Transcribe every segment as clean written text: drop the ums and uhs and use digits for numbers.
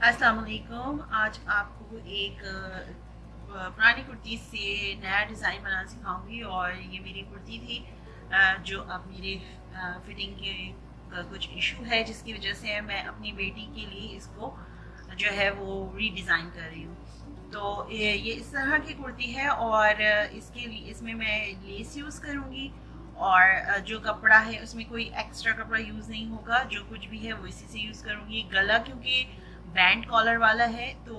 अस्सलाम वालेकुम। आज आपको एक पुरानी कुर्ती से नया डिज़ाइन बनाना सिखाऊंगी। और ये मेरी कुर्ती थी जो अब मेरे फिटिंग के कुछ इशू है, जिसकी वजह से मैं अपनी बेटी के लिए इसको जो है वो रीडिज़ाइन कर रही हूँ। तो ये इस तरह की कुर्ती है और इसके लिए इसमें मैं लेस यूज़ करूँगी और जो कपड़ा है उसमें कोई एक्स्ट्रा कपड़ा यूज़ नहीं होगा। जो कुछ भी है वो इसी से यूज़ करूँगी। गला क्योंकि बैंड कॉलर वाला है तो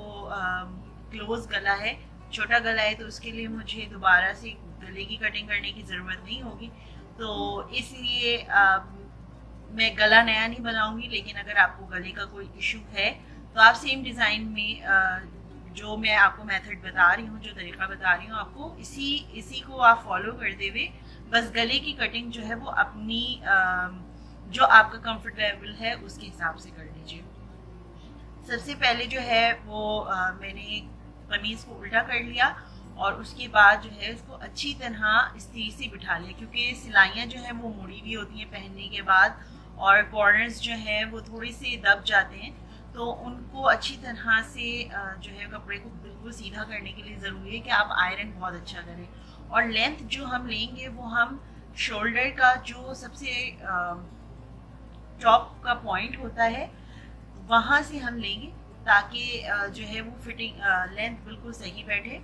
क्लोज गला है, छोटा गला है, तो उसके लिए मुझे दोबारा से गले की कटिंग करने की ज़रूरत नहीं होगी। तो इसलिए मैं गला नया नहीं बनाऊंगी। लेकिन अगर आपको गले का कोई इशू है तो आप सेम डिज़ाइन में जो मैं आपको मेथड बता रही हूँ, जो तरीका बता रही हूँ आपको, इसी को आप फॉलो करते हुए बस गले की कटिंग जो है वो अपनी जो आपका कंफर्ट लेवल है उसके हिसाब से कर लीजिए। सबसे पहले जो है वो मैंने कमीज़ को उल्टा कर लिया और उसके बाद जो है इसको अच्छी तरह स्टीच से बिठा लिया, क्योंकि सिलाइयाँ जो हैं वो मुड़ी हुई होती हैं पहनने के बाद और कॉर्नर्स जो हैं वो थोड़े से दब जाते हैं। तो उनको अच्छी तरह से जो है कपड़े को बिल्कुल सीधा करने के लिए ज़रूरी है कि आप आयरन बहुत अच्छा करें। और लेंथ जो हम लेंगे वो हम शोल्डर का जो सबसे टॉप का पॉइंट होता है वहाँ से हम लेंगे, ताकि जो है वो फिटिंग लेंथ बिल्कुल सही बैठे।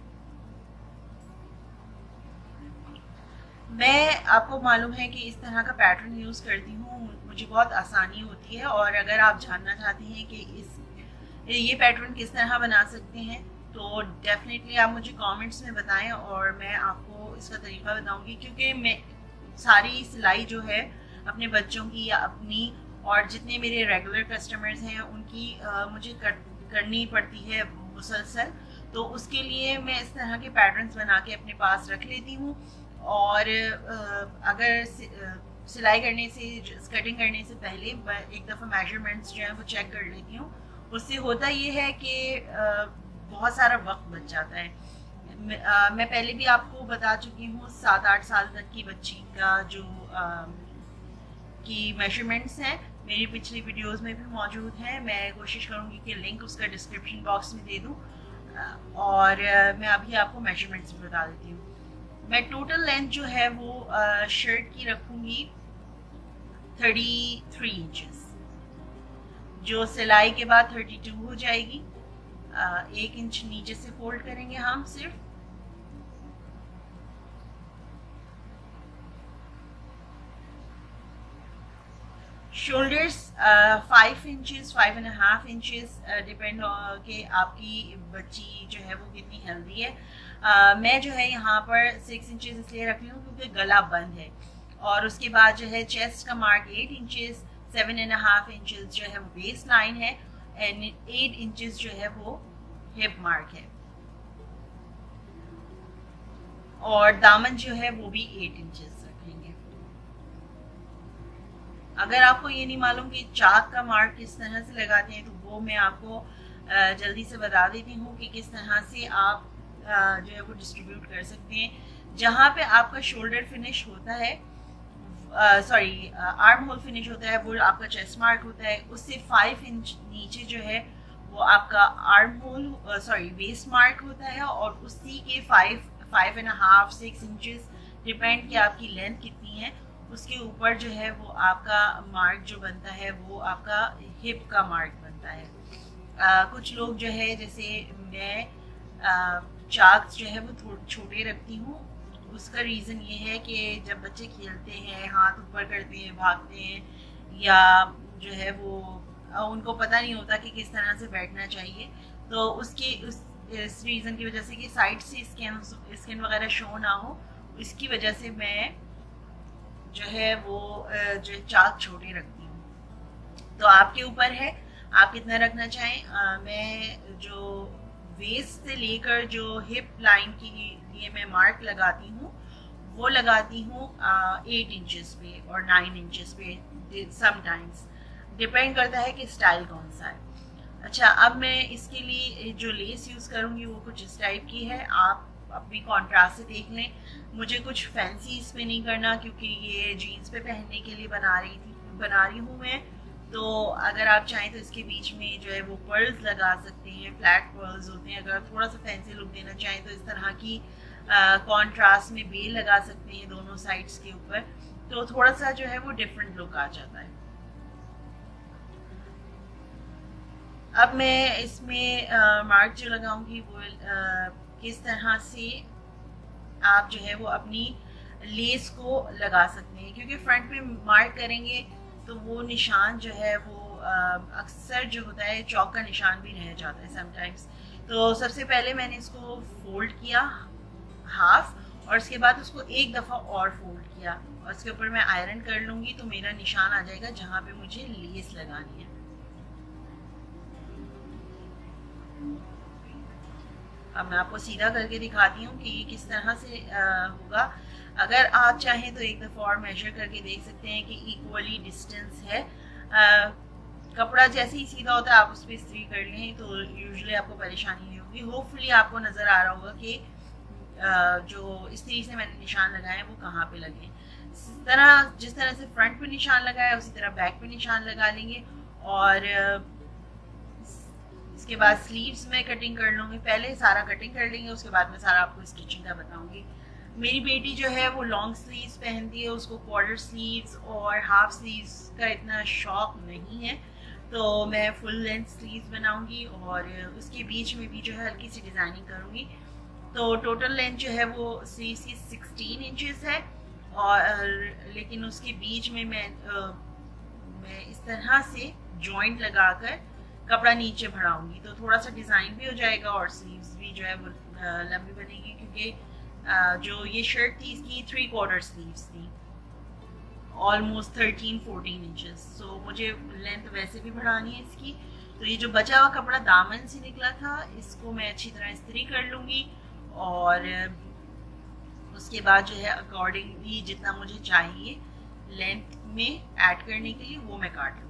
मैं आपको मालूम है कि इस तरह का पैटर्न यूज़ करती हूँ, मुझे बहुत आसानी होती है। और अगर आप जानना चाहते हैं कि ये पैटर्न किस तरह बना सकते हैं तो डेफिनेटली आप मुझे कमेंट्स में बताएं और मैं आपको इसका तरीका बताऊंगी। क्योंकि मैं सारी सिलाई जो है अपने बच्चों की या अपनी और जितने मेरे रेगुलर कस्टमर्स हैं उनकी मुझे करनी पड़ती है मुसलसल। तो उसके लिए मैं इस तरह के पैटर्न्स बना के अपने पास रख लेती हूँ। और अगर सिलाई करने से, कटिंग करने से पहले एक दफ़ा मेजरमेंट्स जो है वो चेक कर लेती हूँ। उससे होता ये है कि बहुत सारा वक्त बच जाता है। मैं पहले भी आपको बता चुकी हूँ 7-8 साल तक की बच्ची का जो की मेजरमेंट्स हैं मेरी पिछली वीडियोस में भी मौजूद हैं। मैं कोशिश करूँगी कि लिंक उसका डिस्क्रिप्शन बॉक्स में दे दूँ। और मैं अभी आपको मेजरमेंट्स भी बता देती हूँ। मैं टोटल लेंथ जो है वो शर्ट की रखूँगी 33 इंचेस, जो सिलाई के बाद 32 हो जाएगी। 1 इंच नीचे से फोल्ड करेंगे हम सिर्फ। शोल्डर्स 5 इंचेस, 5.5 इंचेस, डिपेंड कि आपकी बच्ची जो है वो कितनी हेल्दी है। मैं जो है यहाँ पर 6 इंचेस इसलिए रख रही हूँ क्योंकि गला बंद है। और उसके बाद जो है चेस्ट का मार्क 8 इंचेस, 7.5 इंचेस जो है वो वेस्ट लाइन है एंड 8 इंचेस जो है वो हिप मार्क है। और दामन जो है वो भी 8 इंचेस रखेंगे। अगर आपको ये नहीं मालूम कि चाक का मार्क किस तरह से लगाते हैं तो वो मैं आपको जल्दी से बता देती हूँ कि किस तरह से आप जो है वो डिस्ट्रीब्यूट कर सकते हैं। जहाँ पे आपका शोल्डर फिनिश होता है, सॉरी आर्म होल फिनिश होता है, वो आपका चेस्ट मार्क होता है। उससे 5 इंच नीचे जो है वो आपका armhole, sorry waist mark होता है। और उसी के 5.5 6 इंचेस डिपेंड कि आपकी लेंथ कितनी है, उसके ऊपर जो है वो आपका मार्क जो बनता है वो आपका हिप का मार्क बनता है। कुछ लोग जो है, जैसे मैं चाक जो है वो थोड़े छोटे रखती हूँ। उसका रीज़न ये है कि जब बच्चे खेलते हैं, हाथ ऊपर करते हैं, भागते हैं, या जो है वो उनको पता नहीं होता कि किस तरह से बैठना चाहिए, तो इस रीज़न की वजह से कि साइड से स्किन वगैरह शो ना हो, इसकी वजह से मैं जो है वो जो चाक छोटे रखती हूँ। तो आपके ऊपर है आप कितना रखना चाहें। मैं जो वेस्ट से लेकर जो हिप लाइन के लिए मैं मार्क लगाती हूँ वो लगाती हूँ 8 इंचेस पे और 9 इंचेस पे। समटाइम्स डिपेंड करता है कि स्टाइल कौन सा है। अच्छा, अब मैं इसके लिए जो लेस यूज़ करूँगी वो कुछ इस टाइप की है। आप अपनी कॉन्ट्रास्ट से देख लें। मुझे कुछ फैंसी इस पे नहीं करना क्योंकि ये जीन्स पे पहनने के लिए बना रही हूँ मैं। तो अगर आप चाहें तो इसके बीच में जो है वो पर्ल्स लगा सकते हैं, फ्लैट पर्ल्स होते हैं। अगर थोड़ा सा फैंसी लुक देना चाहें तो इस तरह की कॉन्ट्रास्ट में बेल लगा सकते हैं दोनों साइड्स के ऊपर, तो थोड़ा सा जो है वो डिफरेंट लुक आ जाता है। अब मैं इसमें मार्क जो लगाऊंगी वो किस तरह से आप जो है वो अपनी लेस को लगा सकते हैं, क्योंकि फ्रंट पे मार्क करेंगे तो वो निशान जो है वो अक्सर जो होता है चौक का निशान भी रह जाता है समटाइम्स। तो सबसे पहले मैंने इसको फोल्ड किया हाफ, और उसके बाद उसको एक दफ़ा और फोल्ड किया, और उसके ऊपर मैं आयरन कर लूँगी तो मेरा निशान आ जाएगा जहाँ पे मुझे लेस लगानी है। अब मैं आपको सीधा करके दिखाती हूँ कि ये किस तरह से होगा। अगर आप चाहें तो एक दफ़ा और मेजर करके देख सकते हैं कि इक्वली डिस्टेंस है। कपड़ा जैसे ही सीधा होता है आप उस पर इस्त्री कर लें तो यूजुअली आपको परेशानी नहीं होगी। होपफुली आपको नज़र आ रहा होगा कि जो इस्त्री से मैंने निशान लगाए वो कहाँ पे लगे। जिस तरह से फ्रंट पे निशान लगाया उसी तरह बैक पे निशान लगा लेंगे, और इसके बाद स्लीव्स में कटिंग कर लूँगी। पहले सारा कटिंग कर लेंगे, उसके बाद मैं सारा आपको स्टिचिंग का बताऊँगी। मेरी बेटी जो है वो लॉन्ग स्लीव्स पहनती है, उसको क्वार्टर स्लीव्स और हाफ स्लीव्स का इतना शौक नहीं है, तो मैं फुल लेंथ स्लीव्स बनाऊँगी और उसके बीच में भी जो है हल्की सी डिज़ाइनिंग करूँगी। तो टोटल लेंथ जो है वो स्लीव्स की 16 इंचेस है, और लेकिन उसके बीच में मैं इस तरह से जॉइंट लगाकर कपड़ा नीचे बढ़ाऊंगी, तो थोड़ा सा डिज़ाइन भी हो जाएगा और स्लीव्स भी जो है वो लंबी बनेगी, क्योंकि जो ये शर्ट थी इसकी 3/4 स्लीव्स थी, ऑलमोस्ट 13-14 इंचेस। सो मुझे लेंथ वैसे भी बढ़ानी है इसकी। तो ये जो बचा हुआ कपड़ा दामन से निकला था इसको मैं अच्छी तरह इस्त्री कर लूँगी, और उसके बाद जो है अकॉर्डिंगली जितना मुझे चाहिए लेंथ में ऐड करने के लिए वो मैं काट लूँगी।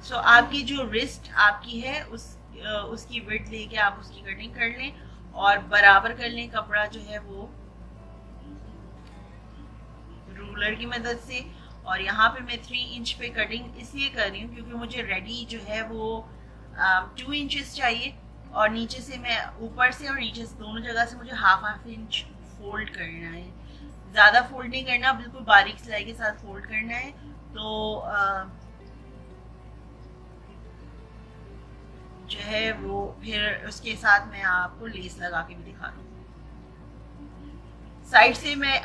सो आपकी जो रिस्ट आपकी है उसकी विड्थ लेके आप उसकी कटिंग कर लें और बराबर कर लें कपड़ा जो है वो रूलर की मदद से। और यहाँ पे मैं 3 इंच पे कटिंग इसलिए कर रही हूँ क्योंकि मुझे रेडी जो है वो 2 इंचेस चाहिए, और नीचे से मैं ऊपर से और नीचे से दोनों जगह से मुझे हाफ इंच फोल्ड करना है। ज़्यादा फोल्ड नहीं करना, बिल्कुल बारीक सिलाई के साथ फोल्ड करना है। तो जो है वो फिर उसके साथ मैं आपको लेस लगा के भी दिखा दूँ। साइड से मैं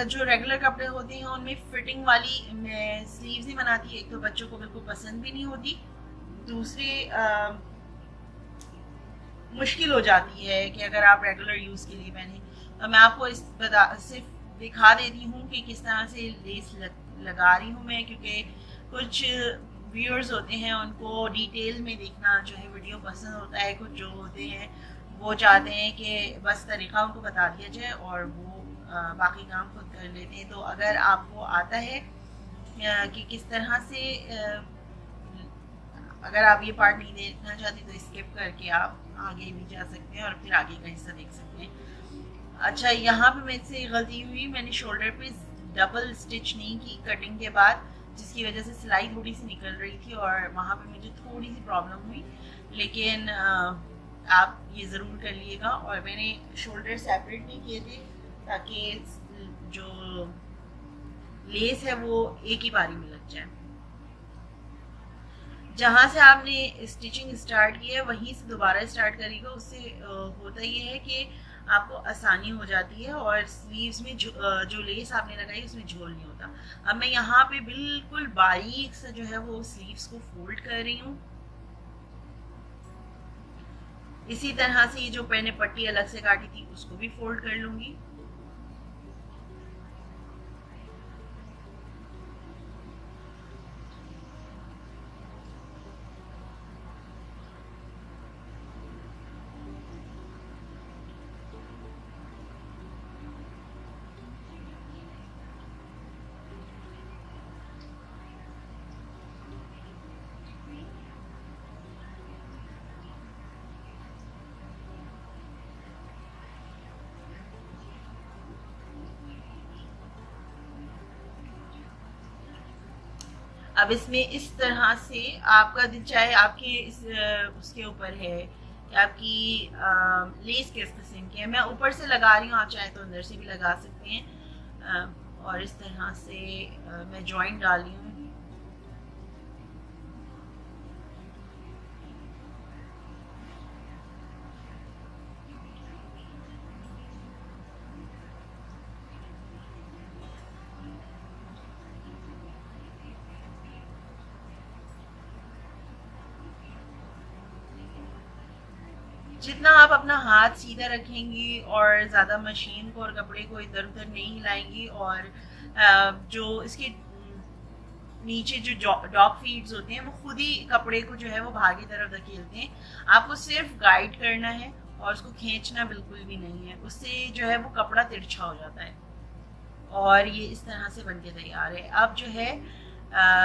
जो रेगुलर कपड़े होते हैं उनमें फिटिंग वाली मैं स्लीव्स ही बनाती। एक तो बच्चों को बिल्कुल पसंद भी नहीं होती, दूसरी मुश्किल हो जाती है कि अगर आप रेगुलर यूज़ के लिए पहने। तो मैं आपको सिर्फ दिखा देती हूँ कि किस तरह से लेस लगा रही हूँ मैं, क्योंकि कुछ व्यूअर्स होते हैं उनको डिटेल में देखना जो है वीडियो पसंद होता है, कुछ जो होते हैं वो चाहते हैं कि बस तरीका उनको बता दिया जाए और वो बाकी काम खुद कर लेते हैं। तो अगर आपको आता है कि किस तरह से अगर आप ये पार्ट नहीं देखना चाहते तो स्किप करके आप आगे भी जा सकते हैं और फिर आगे का हिस्सा देख सकते हैं। अच्छा, यहाँ पे मेरे से गलती हुई, मैंने शोल्डर पे डबल स्टिच नहीं की कटिंग के बाद, जिसकी वजह से सिलाई थोड़ी सी निकल रही थी और वहाँ पे मुझे थोड़ी सी प्रॉब्लम हुई। लेकिन आप ये ज़रूर कर लिएगा। और मैंने शोल्डर सेपरेट नहीं किए थे ताकि जो लेस है वो एक ही बारी में लग जाए। जहाँ से आपने स्टिचिंग स्टार्ट की है वहीं से दोबारा स्टार्ट करिएगा, उससे होता ये है कि आपको आसानी हो जाती है और स्लीव्स में जो लेस आपने लगाई उसमें झोल नहीं होता। अब मैं यहाँ पे बिल्कुल बारीक से जो है वो स्लीव्स को फोल्ड कर रही हूँ। इसी तरह से ये जो मैंने पट्टी अलग से काटी थी उसको भी फोल्ड कर लूंगी। अब इसमें इस तरह से आपका दिल चाहे आपके उसके ऊपर है कि आपकी लेस किस किस्म की है। मैं ऊपर से लगा रही हूँ, आप चाहे तो अंदर से भी लगा सकते हैं। और इस तरह से मैं जॉइंट डाल रही हूँ। जितना आप अपना हाथ सीधा रखेंगी और ज़्यादा मशीन को और कपड़े को इधर उधर नहीं हिलाएंगी, और जो इसके नीचे जो डॉग फीड्स होते हैं वो खुद ही कपड़े को जो है वो बाहर की तरफ धकेलते हैं। आपको सिर्फ गाइड करना है और उसको खींचना बिल्कुल भी नहीं है, उससे जो है वो कपड़ा तिरछा हो जाता है। और ये इस तरह से बनके तैयार है। अब जो है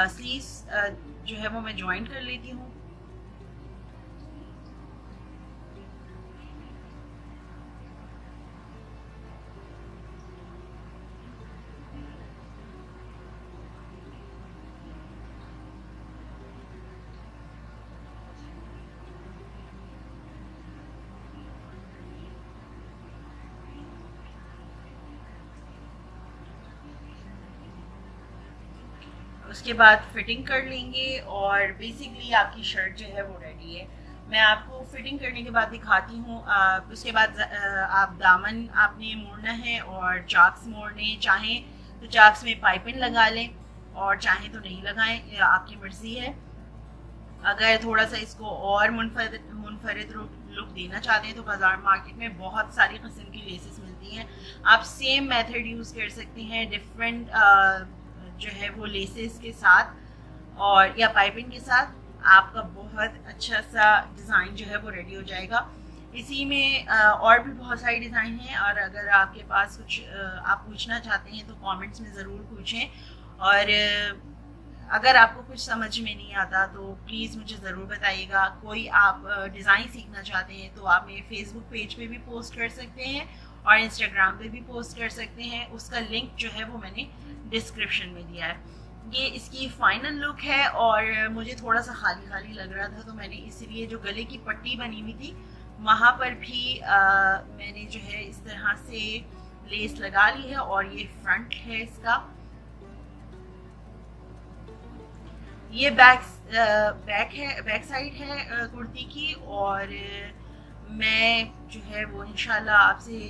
स्लीव्स जो है वो मैं ज्वाइन कर लेती हूँ। उसके बाद फिटिंग कर लेंगे और बेसिकली आपकी शर्ट जो है वो रेडी है। मैं आपको फिटिंग करने के बाद दिखाती हूँ। उसके बाद आप दामन आपने मोड़ना है और चाक्स मोड़ने चाहें तो चाक्स में पाइपिंग लगा लें और चाहें तो नहीं लगाएं, आपकी मर्जी है। अगर थोड़ा सा इसको और मुनफरिद लुक देना चाहते हैं तो बाजार मार्केट में बहुत सारी किस्म की लेसेस मिलती हैं। आप सेम मेथड यूज़ कर सकते हैं डिफरेंट जो है वो लेसेस के साथ और या पाइपिंग के साथ। आपका बहुत अच्छा सा डिज़ाइन जो है वो रेडी हो जाएगा। इसी में और भी बहुत सारी डिज़ाइन हैं, और अगर आपके पास कुछ आप पूछना चाहते हैं तो कमेंट्स में ज़रूर पूछें। और अगर आपको कुछ समझ में नहीं आता तो प्लीज़ मुझे ज़रूर बताइएगा। कोई आप डिज़ाइन सीखना चाहते हैं तो आप मेरे फेसबुक पेज पे भी पोस्ट कर सकते हैं और इंस्टाग्राम पे भी पोस्ट कर सकते हैं। उसका लिंक जो है वो मैंने डिस्क्रिप्शन में दिया है। ये इसकी फाइनल लुक है और मुझे थोड़ा सा खाली खाली लग रहा था तो मैंने इसलिए जो गले की पट्टी बनी हुई थी वहाँ पर भी मैंने जो है इस तरह से लेस लगा ली है। और ये फ्रंट है इसका, ये बैक साइड है कुर्ती की। और मैं जो है वो इंशाल्लाह आपसे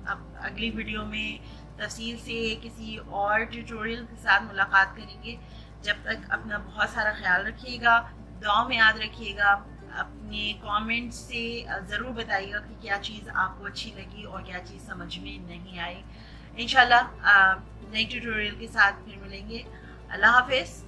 अब अगली वीडियो में तफसील से किसी और ट्यूटोरियल के साथ मुलाकात करेंगे। जब तक अपना बहुत सारा ख्याल रखिएगा, दुआ में याद रखिएगा। अपने कमेंट्स से ज़रूर बताइएगा कि क्या चीज़ आपको अच्छी लगी और क्या चीज़ समझ में नहीं आई। इंशाल्लाह नई ट्यूटोरियल के साथ फिर मिलेंगे। अल्लाह हाफिज़।